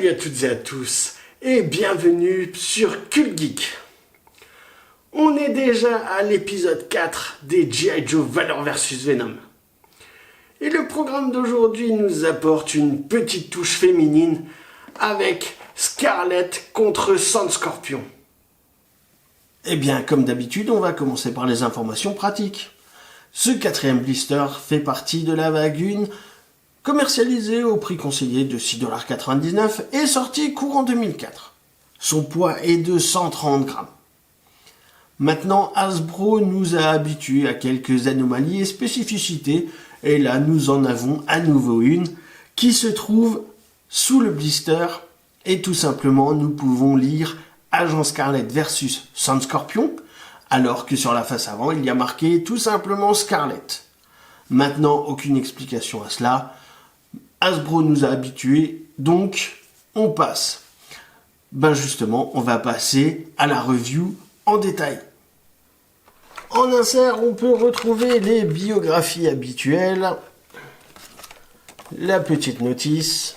Salut à toutes et à tous et bienvenue sur Cult Geek. On est déjà à l'épisode 4 des G.I. Joe Valor vs Venom. Et le programme d'aujourd'hui nous apporte une petite touche féminine avec Scarlett contre Sandscorpion. Eh bien, comme d'habitude, on va commencer par les informations pratiques. Ce quatrième blister fait partie de la vague 1, commercialisé au prix conseillé de 6,99$ et sorti courant 2004. Son poids est de 130 grammes. Maintenant, Hasbro nous a habitués à quelques anomalies et spécificités, et là nous en avons à nouveau une qui se trouve sous le blister, et tout simplement nous pouvons lire Agent Scarlett versus Sandscorpion, alors que sur la face avant il y a marqué tout simplement Scarlett. Maintenant, aucune explication à cela. Hasbro nous a habitués, donc on passe. Justement, on va passer à la review en détail. En insert, on peut retrouver les biographies habituelles, la petite notice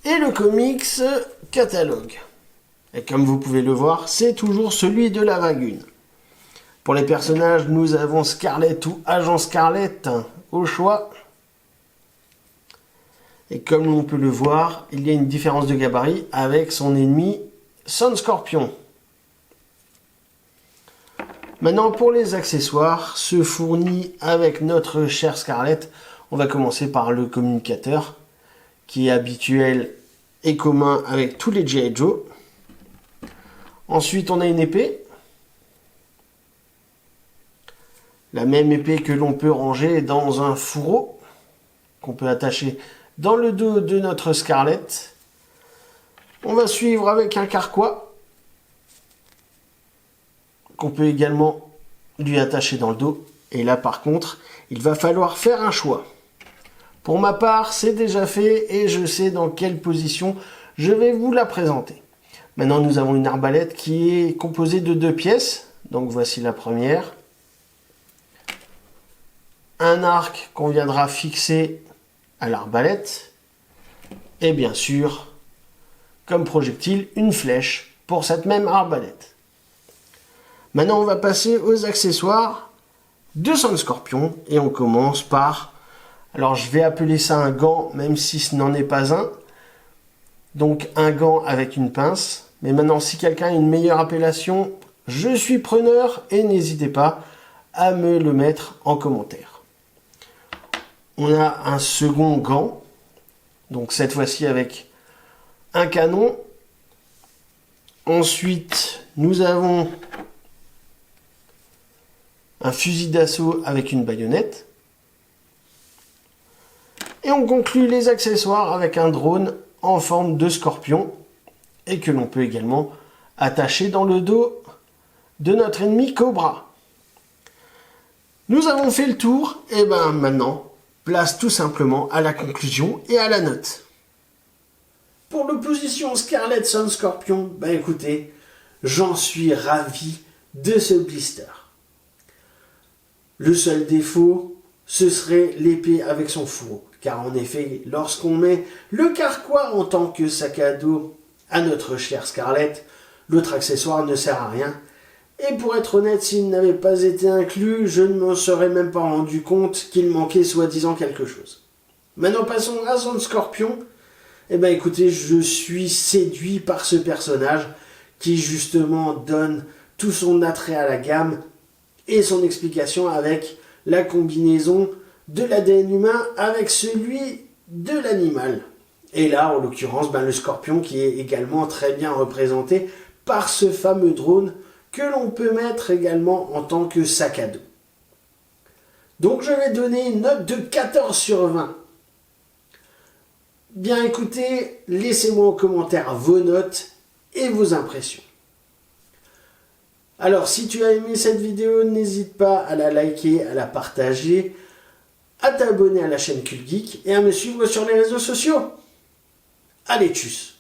et le comics catalogue. Et comme vous pouvez le voir, c'est toujours celui de la vague 1. Pour les personnages, nous avons Scarlett ou Agent Scarlett au choix. Et comme on peut le voir, il y a une différence de gabarit avec son ennemi Sandscorpion. Maintenant, pour les accessoires, se fournit avec notre chère Scarlett. On va commencer par le communicateur, qui est habituel et commun avec tous les G.I. Joe. Ensuite, on a une épée. La même épée que l'on peut ranger dans un fourreau, qu'on peut attacher dans le dos de notre Scarlett. On va suivre avec un carquois, qu'on peut également lui attacher dans le dos. Et là, par contre, il va falloir faire un choix. Pour ma part, c'est déjà fait et je sais dans quelle position je vais vous la présenter. Maintenant, nous avons une arbalète qui est composée de 2 pièces. Donc, voici la première. Un arc qu'on viendra fixer à l'arbalète. Et bien sûr, comme projectile, une flèche pour cette même arbalète. Maintenant, on va passer aux accessoires de Sandscorpion. Et on commence par... Alors, je vais appeler ça un gant, même si ce n'en est pas un. Donc, un gant avec une pince. Mais maintenant, si quelqu'un a une meilleure appellation, je suis preneur et n'hésitez pas à me le mettre en commentaire. On a un second gant. Donc, cette fois-ci avec un canon. Ensuite, nous avons un fusil d'assaut avec une baïonnette. Et on conclut les accessoires avec un drone en forme de scorpion et que l'on peut également attacher dans le dos de notre ennemi Cobra. Nous avons fait le tour et maintenant, place tout simplement à la conclusion et à la note. Pour l'opposition Scarlett Sandscorpion, écoutez, j'en suis ravi de ce blister. Le seul défaut, ce serait l'épée avec son fourreau. Car en effet, lorsqu'on met le carquois en tant que sac à dos à notre chère Scarlett, l'autre accessoire ne sert à rien. Et pour être honnête, s'il n'avait pas été inclus, je ne m'en serais même pas rendu compte qu'il manquait soi-disant quelque chose. Maintenant, passons à Sandscorpion. Écoutez, je suis séduit par ce personnage qui justement donne tout son attrait à la gamme et son explication avec la combinaison de l'ADN humain avec celui de l'animal. Et là, en l'occurrence, le scorpion qui est également très bien représenté par ce fameux drone que l'on peut mettre également en tant que sac à dos. Donc je vais donner une note de 14 sur 20. Bien écoutez, laissez-moi en commentaire vos notes et vos impressions. Alors si tu as aimé cette vidéo, n'hésite pas à la liker, à la partager, à t'abonner à la chaîne Cult Geek et à me suivre sur les réseaux sociaux. Allez, tchuss!